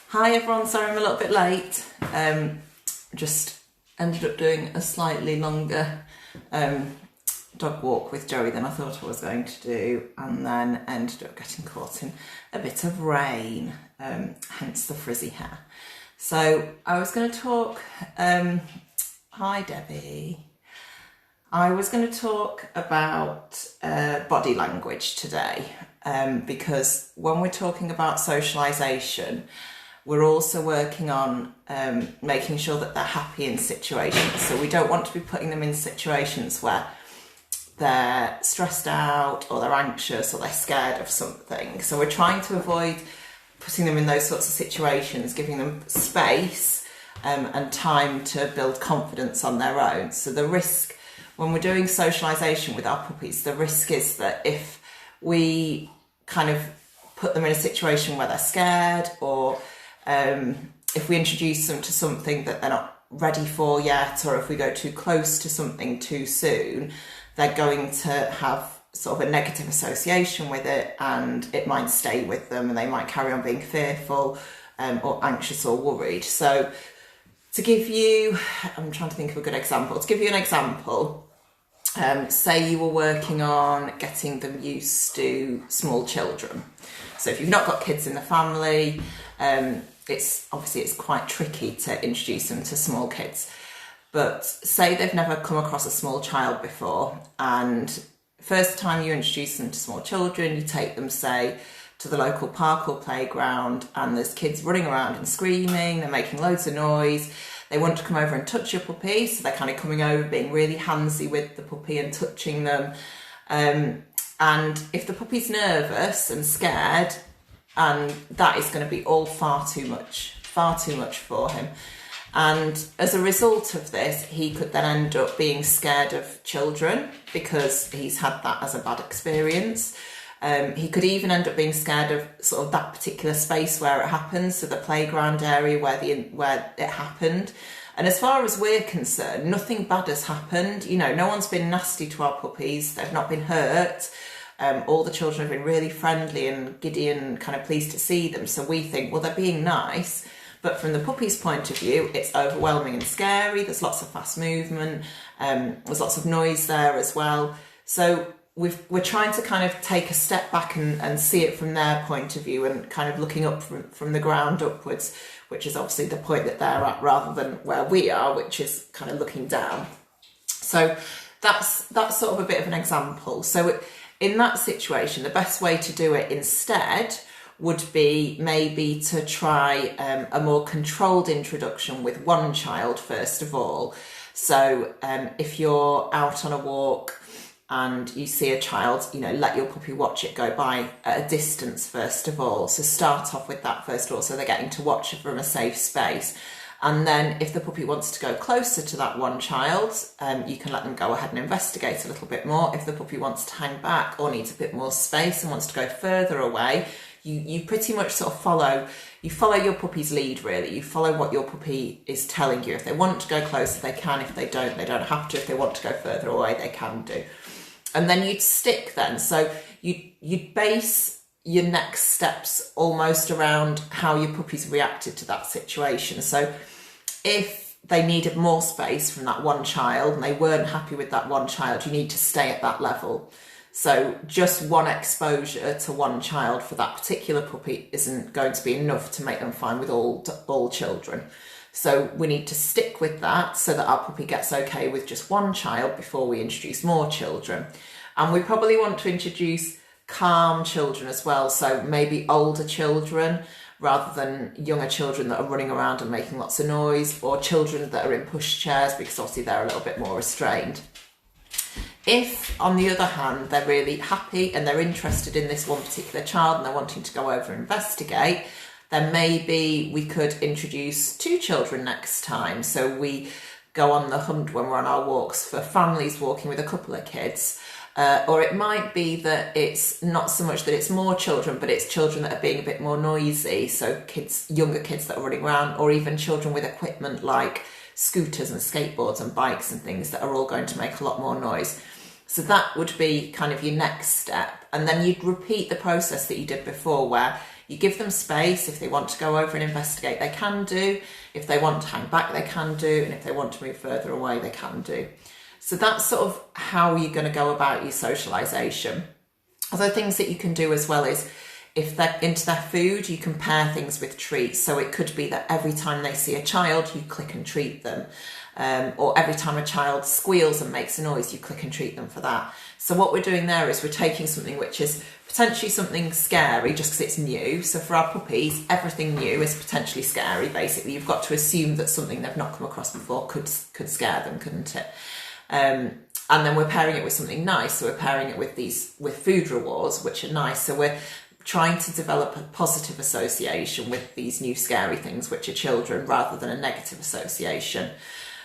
Hi everyone, sorry I'm a little bit late. Just ended up doing a slightly longer dog walk with Joey than I thought I was going to do, and then ended up getting caught in a bit of rain, hence the frizzy hair. So I was going to talk, hi Debbie, I was going to talk about body language today, because when we're talking about socialisation, we're also working on making sure that they're happy in situations. So we don't want to be putting them in situations where they're stressed out or they're anxious or they're scared of something. So we're trying to avoid putting them in those sorts of situations, giving them space and time to build confidence on their own. So the risk when we're doing socialisation with our puppies, the risk is that if we kind of put them in a situation where they're scared, or if we introduce them to something that they're not ready for yet, or if we go too close to something too soon, they're going to have sort of a negative association with it, and it might stay with them and they might carry on being fearful or anxious or worried. So to give you, I'm trying to think of a good example. To give you an example, say you were working on getting them used to small children. So if you've not got kids in the family, it's quite tricky to introduce them to small kids. But say they've never come across a small child before, and first time you introduce them to small children, you take them, say, to the local park or playground, and there's kids running around and screaming, they're making loads of noise, they want to come over and touch your puppy, so they're kind of coming over, being really handsy with the puppy and touching them. And if the puppy's nervous and scared, and that is going to be all far too much for him. And as a result of this, he could then end up being scared of children because he's had that as a bad experience. He could even end up being scared of sort of that particular space where it happens, so the playground area where it happened. And as far as we're concerned, nothing bad has happened. You know, no one's been nasty to our puppies. They've not been hurt. All the children have been really friendly and giddy and kind of pleased to see them. So we think, well, they're being nice. But from the puppy's point of view, it's overwhelming and scary. There's lots of fast movement. There's lots of noise there as well. So we're trying to kind of take a step back and see it from their point of view, and kind of looking up from the ground upwards, which is obviously the point that they're at, rather than where we are, which is kind of looking down. So that's sort of a bit of an example. So in that situation, the best way to do it instead would be maybe to try a more controlled introduction with one child first of all. So if you're out on a walk and you see a child, you know, let your puppy watch it go by at a distance first of all. So start off with that first of all, so they're getting to watch it from a safe space. And then if the puppy wants to go closer to that one child, you can let them go ahead and investigate a little bit more. If the puppy wants to hang back or needs a bit more space and wants to go further away, you pretty much sort of follow your puppy's lead, really. You follow what your puppy is telling you. If they want to go closer, they can. If they don't have to. If they want to go further away, they can do. And then you'd stick then. So you'd base your next steps almost around how your puppies reacted to that situation. So if they needed more space from that one child and they weren't happy with that one child, you need to stay at that level. So just one exposure to one child for that particular puppy isn't going to be enough to make them fine with all children. So we need to stick with that so that our puppy gets okay with just one child before we introduce more children. And we probably want to introduce calm children as well, so maybe older children rather than younger children that are running around and making lots of noise, or children that are in pushchairs, because obviously they're a little bit more restrained. If, on the other hand, they're really happy and they're interested in this one particular child and they're wanting to go over and investigate, then maybe we could introduce two children next time. So we go on the hunt when we're on our walks for families walking with a couple of kids. Or it might be that it's not so much that it's more children, but it's children that are being a bit more noisy. So younger kids that are running around, or even children with equipment like scooters and skateboards and bikes and things that are all going to make a lot more noise. So that would be kind of your next step. And then you'd repeat the process that you did before, where you give them space. If they want to go over and investigate, they can do. If they want to hang back, they can do. And if they want to move further away, they can do. So that's sort of how you're going to go about your socialisation. Other things that you can do as well is, if they're into their food, you can pair things with treats. So it could be that every time they see a child, you click and treat them. Or every time a child squeals and makes a noise, you click and treat them for that. So what we're doing there is we're taking something which is potentially something scary just because it's new. So for our puppies, everything new is potentially scary, basically. You've got to assume that something they've not come across before could scare them, couldn't it? And then we're pairing it with something nice. So we're pairing it with food rewards, which are nice. So we're trying to develop a positive association with these new scary things, which are children, rather than a negative association.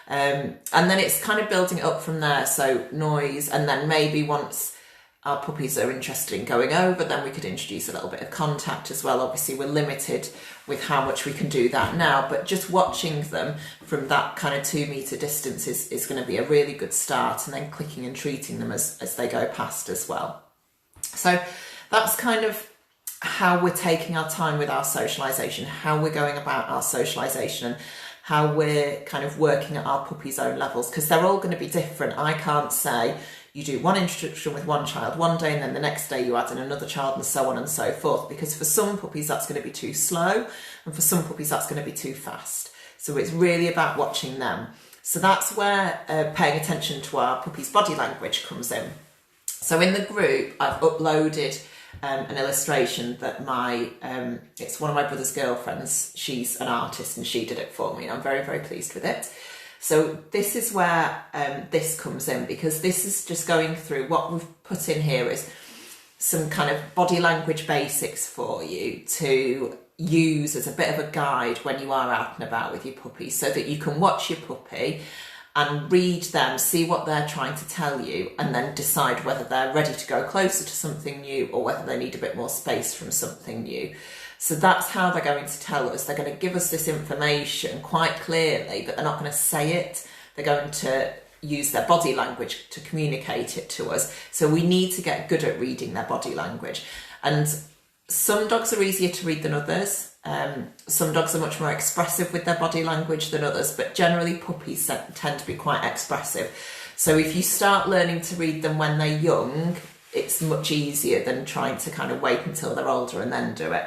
And then it's kind of building it up from there. So noise, and then maybe once our puppies are interested in going over, then we could introduce a little bit of contact as well. Obviously we're limited with how much we can do that now, but just watching them from that kind of 2 metre distance is going to be a really good start, and then clicking and treating them as they go past as well. So that's kind of how we're taking our time with our socialisation, how we're going about our socialisation, and how we're kind of working at our puppy's own levels, because they're all going to be different. I can't say you do one introduction with one child one day and then the next day you add in another child, and so on and so forth, because for some puppies that's going to be too slow, and for some puppies that's going to be too fast. So it's really about watching them. So that's where paying attention to our puppy's body language comes in. So in the group I've uploaded an illustration that it's one of my brother's girlfriends. She's an artist and she did it for me, and I'm very, very pleased with it. So this is where this comes in, because this is just going through what we've put in here is some kind of body language basics for you to use as a bit of a guide when you are out and about with your puppy, so that you can watch your puppy and read them, see what they're trying to tell you, and then decide whether they're ready to go closer to something new or whether they need a bit more space from something new. So that's how they're going to tell us. They're going to give us this information quite clearly, but they're not going to say it. They're going to use their body language to communicate it to us. So we need to get good at reading their body language. And some dogs are easier to read than others. Some dogs are much more expressive with their body language than others, but generally puppies tend to be quite expressive. So if you start learning to read them when they're young, it's much easier than trying to kind of wait until they're older and then do it.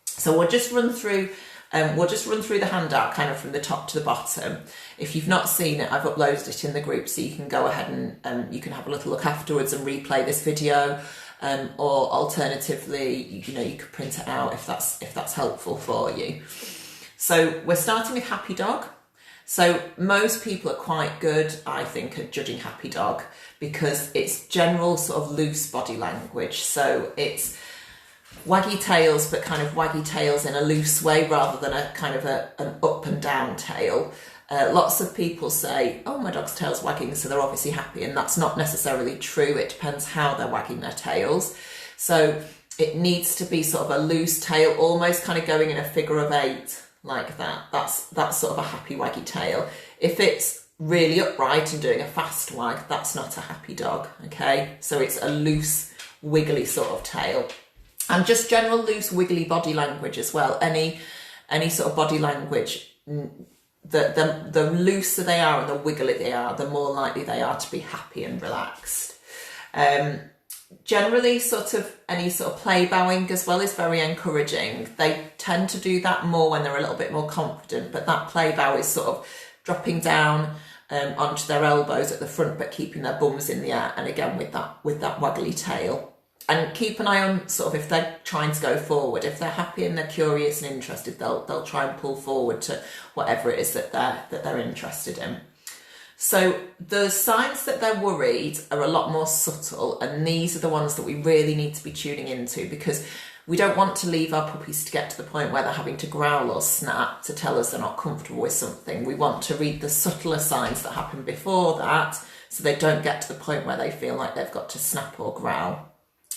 So we'll just run through the handout kind of from the top to the bottom. If you've not seen it, I've uploaded it in the group, so you can go ahead and you can have a little look afterwards and replay this video. Or alternatively, you could print it out if that's helpful for you. So we're starting with happy dog. So most people are quite good, I think, at judging happy dog, because it's general sort of loose body language. So it's waggy tails, but kind of waggy tails in a loose way rather than a kind of an up and down tail. Lots of people say, oh, my dog's tail's wagging, so they're obviously happy, and that's not necessarily true. It depends how they're wagging their tails. So it needs to be sort of a loose tail, almost kind of going in a figure of 8, like that. That's sort of a happy waggy tail. If it's really upright and doing a fast wag, that's not a happy dog, okay? So it's a loose, wiggly sort of tail. And just general loose, wiggly body language as well. Any sort of body language, the looser they are and the wiggly they are, the more likely they are to be happy and relaxed. Generally, sort of any sort of play bowing as well is very encouraging. They tend to do that more when they're a little bit more confident, but that play bow is sort of dropping down onto their elbows at the front, but keeping their bums in the air, and again with that waggly tail. And keep an eye on sort of if they're trying to go forward. If they're happy and they're curious and interested, they'll try and pull forward to whatever it is that they're interested in. So the signs that they're worried are a lot more subtle, and these are the ones that we really need to be tuning into, because we don't want to leave our puppies to get to the point where they're having to growl or snap to tell us they're not comfortable with something. We want to read the subtler signs that happen before that, so they don't get to the point where they feel like they've got to snap or growl.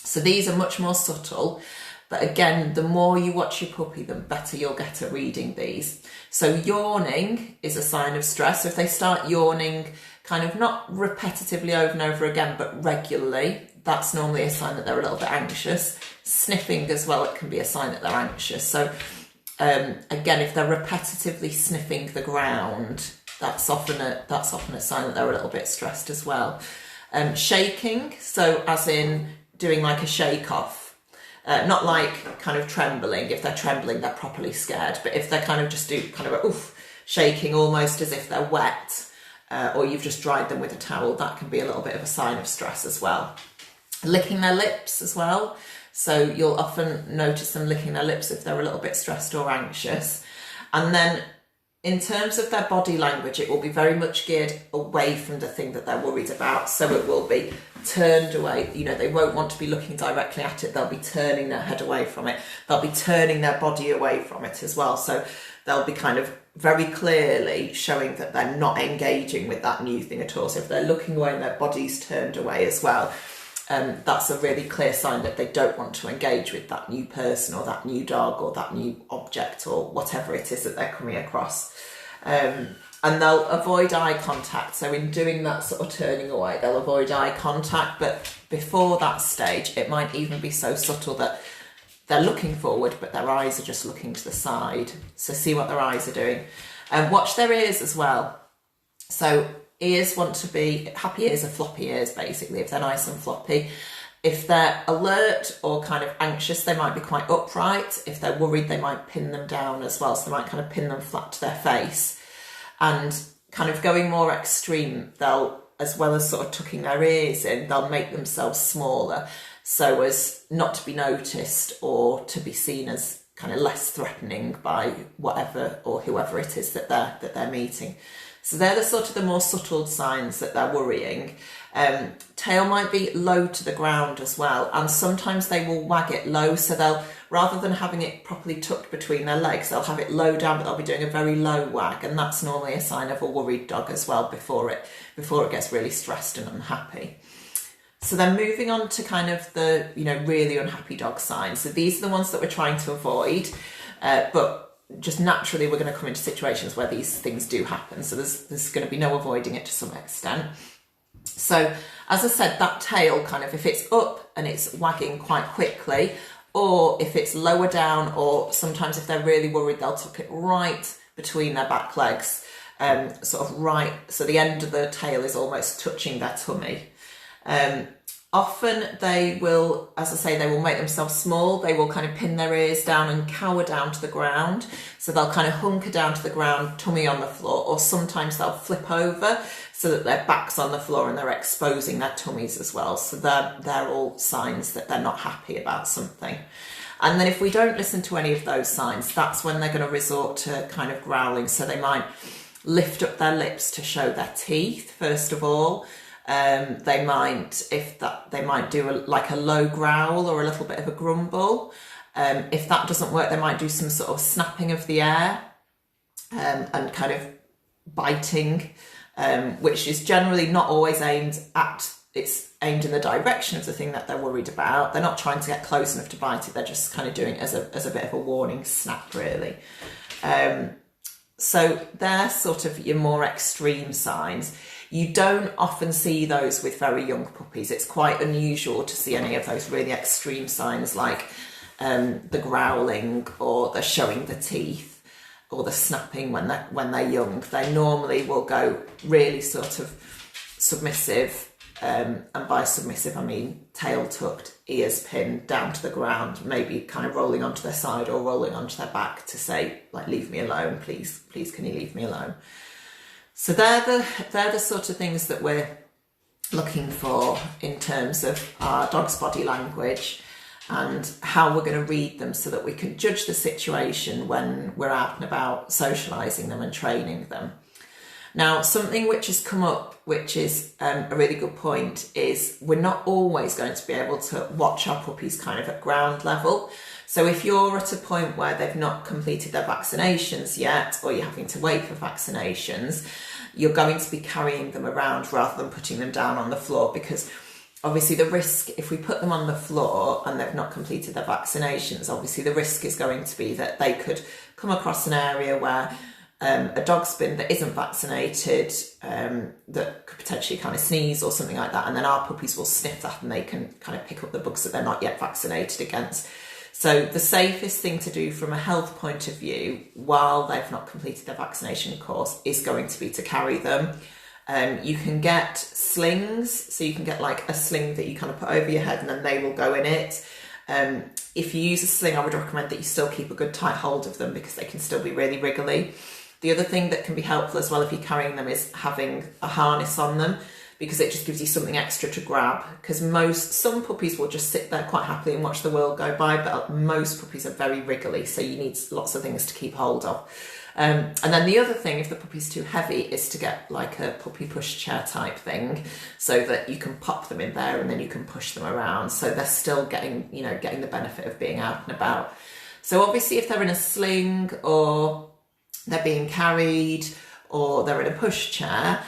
So these are much more subtle, but again, the more you watch your puppy, the better you'll get at reading these. So yawning is a sign of stress. So if they start yawning kind of not repetitively over and over again, but regularly, that's normally a sign that they're a little bit anxious. Sniffing as well, it can be a sign that they're anxious. So again, if they're repetitively sniffing the ground, that's often a sign that they're a little bit stressed as well. Shaking, so as in doing like a shake off, not like kind of trembling. If they're trembling, they're properly scared. But if they're kind of just do kind of a oof, shaking almost as if they're wet, or you've just dried them with a towel, that can be a little bit of a sign of stress as well. Licking their lips as well. So you'll often notice them licking their lips if they're a little bit stressed or anxious. And then in terms of their body language, it will be very much geared away from the thing that they're worried about. So it will be turned away. You know, they won't want to be looking directly at it. They'll be turning their head away from it. They'll be turning their body away from it as well. So they'll be kind of very clearly showing that they're not engaging with that new thing at all. So if they're looking away and their body's turned away as well, that's a really clear sign that they don't want to engage with that new person or that new dog or that new object or whatever it is that they're coming across. And they'll avoid eye contact. So in doing that sort of turning away, they'll avoid eye contact. But before that stage, it might even be so subtle that they're looking forward, but their eyes are just looking to the side. So see what their eyes are doing. And watch their ears as well. So ears want to be, happy ears are floppy ears basically, if they're nice and floppy. If they're alert or kind of anxious, they might be quite upright. If they're worried, they might pin them down as well. So they might kind of pin them flat to their face. And kind of going more extreme, they'll, as well as sort of tucking their ears in, they'll make themselves smaller so as not to be noticed or to be seen as kind of less threatening by whatever or whoever it is that they're meeting. So they're the sort of the more subtle signs that they're worrying. Tail might be low to the ground as well, and sometimes they will wag it low, so they'll, rather than having it properly tucked between their legs, they'll have it low down, but they'll be doing a very low wag, and that's normally a sign of a worried dog as well before it gets really stressed and unhappy. So then moving on to kind of the, you know, really unhappy dog signs. So these are the ones that we're trying to avoid, but just naturally we're going to come into situations where these things do happen. So there's going to be no avoiding it to some extent. So as I said, that tail kind of, if it's up and it's wagging quite quickly, or if it's lower down, or sometimes if they're really worried, they'll tuck it right between their back legs, sort of right, so the end of the tail is almost touching their tummy. Often they will, as I say, they will make themselves small. They will kind of pin their ears down and cower down to the ground. So they'll kind of hunker down to the ground, tummy on the floor, or sometimes they'll flip over so that their back's on the floor and they're exposing their tummies as well. So they're all signs that they're not happy about something. And then if we don't listen to any of those signs, that's when they're going to resort to kind of growling. So they might lift up their lips to show their teeth, first of all. They might do like a low growl or a little bit of a grumble. If that doesn't work, they might do some sort of snapping of the air and kind of biting, which is generally not always aimed in the direction of the thing that they're worried about. They're not trying to get close enough to bite it. They're just kind of doing it as a bit of a warning snap, really. So they're sort of your more extreme signs. You don't often see those with very young puppies. It's quite unusual to see any of those really extreme signs like the growling or the showing the teeth or the snapping when they're young. They normally will go really sort of submissive, and by submissive I mean tail tucked, ears pinned down to the ground, maybe kind of rolling onto their side or rolling onto their back to say, like, leave me alone, please can you leave me alone. So they're the sort of things that we're looking for in terms of our dog's body language and how we're going to read them so that we can judge the situation when we're out and about socialising them and training them. Now, something which has come up, which is a really good point, is we're not always going to be able to watch our puppies kind of at ground level. So if you're at a point where they've not completed their vaccinations yet, or you're having to wait for vaccinations, you're going to be carrying them around rather than putting them down on the floor, because obviously the risk, if we put them on the floor and they've not completed their vaccinations, obviously the risk is going to be that they could come across an area where a dog's bin that isn't vaccinated, that could potentially kind of sneeze or something like that, and then our puppies will sniff that and they can kind of pick up the bugs that they're not yet vaccinated against. So the safest thing to do from a health point of view while they've not completed their vaccination course is going to be to carry them. You can get slings, so you can get like a sling that you kind of put over your head and then they will go in it. If you use a sling, I would recommend that you still keep a good tight hold of them because they can still be really wriggly. The other thing that can be helpful as well if you're carrying them is having a harness on them, because it just gives you something extra to grab. Because some puppies will just sit there quite happily and watch the world go by, but most puppies are very wriggly, so you need lots of things to keep hold of. And then the other thing, if the puppy's too heavy, is to get like a puppy pushchair type thing, so that you can pop them in there and then you can push them around, so they're still getting the benefit of being out and about. So obviously if they're in a sling or they're being carried or they're in a pushchair,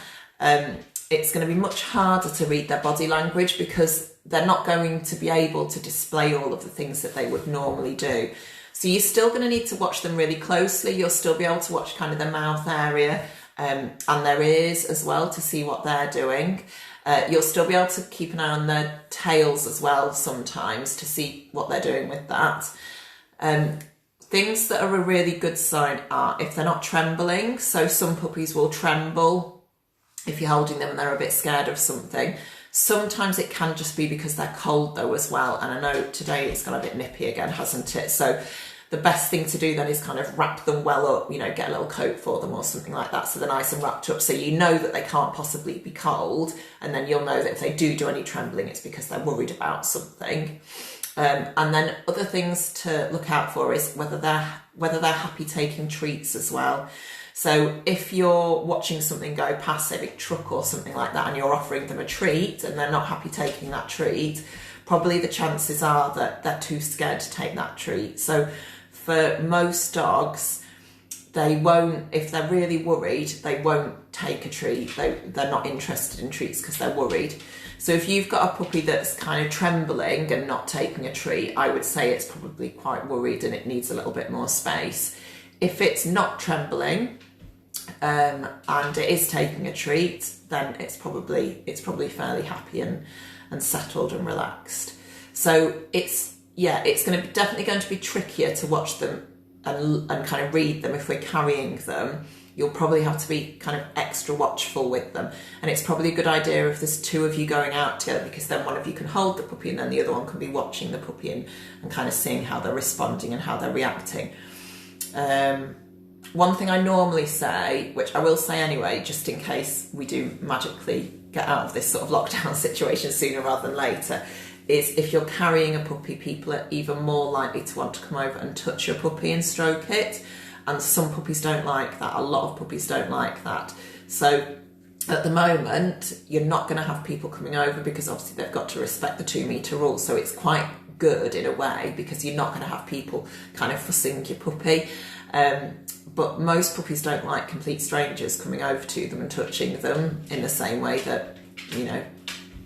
it's going to be much harder to read their body language because they're not going to be able to display all of the things that they would normally do. So you're still going to need to watch them really closely. You'll still be able to watch kind of their mouth area and their ears as well to see what they're doing. You'll still be able to keep an eye on their tails as well sometimes to see what they're doing with that. Things that are a really good sign are if they're not trembling. So some puppies will tremble if you're holding them and they're a bit scared of something. Sometimes it can just be because they're cold though as well. And I know today it's gone a bit nippy again, hasn't it? So the best thing to do then is kind of wrap them well up, get a little coat for them or something like that, so they're nice and wrapped up, so you know that they can't possibly be cold, and then you'll know that if they do any trembling, it's because they're worried about something. And then other things to look out for is whether they're happy taking treats as well. So if you're watching something go past, say a big truck or something like that, and you're offering them a treat and they're not happy taking that treat, probably the chances are that they're too scared to take that treat. So for most dogs, they won't, if they're really worried, they won't take a treat. They're not interested in treats because they're worried. So if you've got a puppy that's kind of trembling and not taking a treat, I would say it's probably quite worried and it needs a little bit more space. If it's not trembling and it is taking a treat, then it's probably fairly happy and settled and relaxed. So it's definitely going to be trickier to watch them and kind of read them if we're carrying them. You'll probably have to be kind of extra watchful with them, and it's probably a good idea if there's two of you going out together, because then one of you can hold the puppy and then the other one can be watching the puppy and kind of seeing how they're responding and how they're reacting. One thing I normally say, which I will say anyway, just in case we do magically get out of this sort of lockdown situation sooner rather than later, is if you're carrying a puppy, people are even more likely to want to come over and touch your puppy and stroke it. And some puppies don't like that. A lot of puppies don't like that. So at the moment, you're not going to have people coming over because obviously they've got to respect the 2 metre rule. So it's quite good in a way because you're not going to have people kind of fussing your puppy. But most puppies don't like complete strangers coming over to them and touching them in the same way that,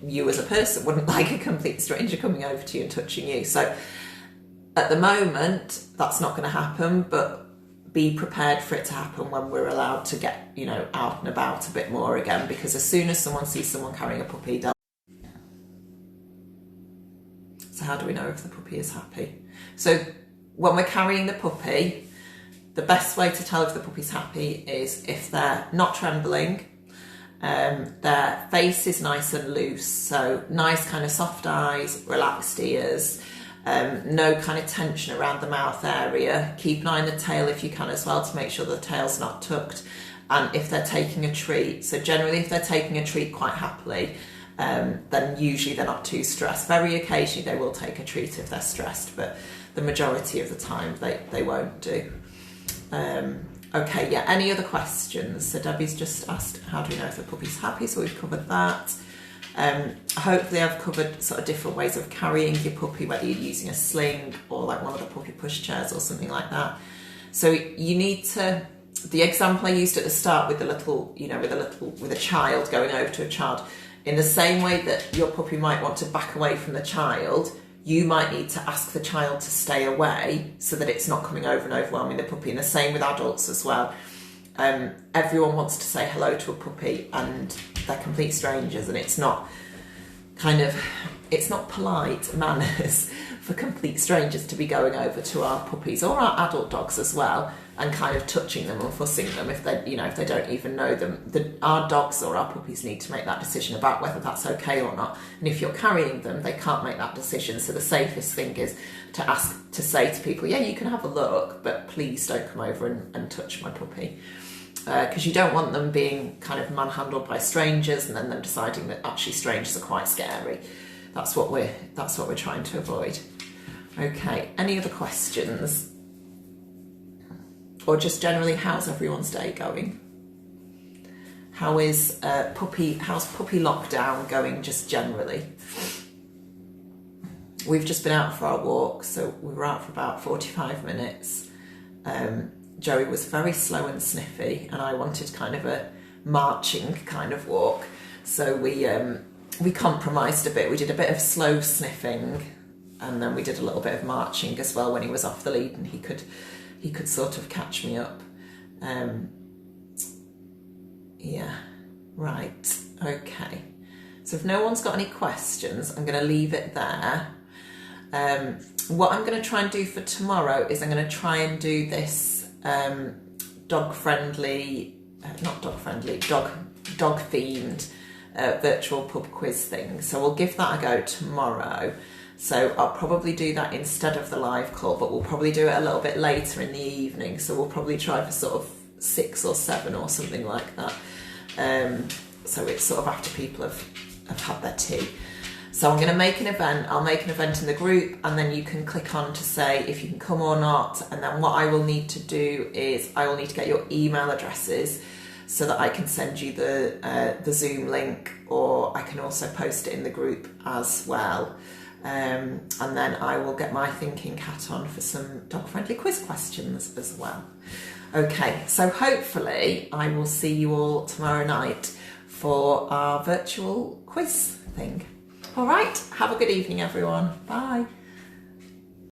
you as a person wouldn't like a complete stranger coming over to you and touching you. So at the moment, that's not going to happen, but be prepared for it to happen when we're allowed to get, out and about a bit more again, because as soon as someone sees someone carrying a puppy, they'll... So how do we know if the puppy is happy? So when we're carrying the puppy, the best way to tell if the puppy's happy is if they're not trembling, their face is nice and loose, so nice kind of soft eyes, relaxed ears, no kind of tension around the mouth area. Keep an eye on the tail if you can as well to make sure the tail's not tucked. And if they're taking a treat, so generally if they're taking a treat quite happily, then usually they're not too stressed. Very occasionally they will take a treat if they're stressed, but the majority of the time they won't do. Okay, yeah, any other questions? So Debbie's just asked, how do we know if the puppy's happy? So we've covered that. Hopefully I've covered sort of different ways of carrying your puppy, whether you're using a sling or like one of the puppy pushchairs or something like that. So you need to, the example I used at the start with the little, with a child going over to a child, in the same way that your puppy might want to back away from the child, you might need to ask the child to stay away so that it's not coming over and overwhelming the puppy. And the same with adults as well. everyone wants to say hello to a puppy and they're complete strangers, and it's not polite manners for complete strangers to be going over to our puppies or our adult dogs as well and kind of touching them and fussing them if they don't even know them. Our dogs or our puppies need to make that decision about whether that's okay or not. And if you're carrying them, they can't make that decision. So the safest thing is to say to people, yeah, you can have a look, but please don't come over and touch my puppy. Because you don't want them being kind of manhandled by strangers and then them deciding that actually strangers are quite scary. That's what we're trying to avoid. Okay, any other questions? Or just generally, how's everyone's day going? How's puppy lockdown going just generally? We've just been out for our walk, so we were out for about 45 minutes. Joey was very slow and sniffy, and I wanted kind of a marching kind of walk. So we compromised a bit. We did a bit of slow sniffing, and then we did a little bit of marching as well when he was off the lead, and he could sort of catch me up. Yeah, right, okay. So if no one's got any questions, I'm going to leave it there. What I'm going to try and do for tomorrow is I'm going to try and do this dog themed virtual pub quiz thing. So we'll give that a go tomorrow. So I'll probably do that instead of the live call, but we'll probably do it a little bit later in the evening. So we'll probably try for sort of 6 or 7 or something like that. So it's sort of after people have had their tea. So I'm going to make an event. I'll make an event in the group, and then you can click on to say if you can come or not. And then what I will need to do is I will need to get your email addresses so that I can send you the Zoom link, or I can also post it in the group as well. And then I will get my thinking hat on for some dog-friendly quiz questions as well. Okay, so hopefully I will see you all tomorrow night for our virtual quiz thing. All right, have a good evening, everyone. Bye.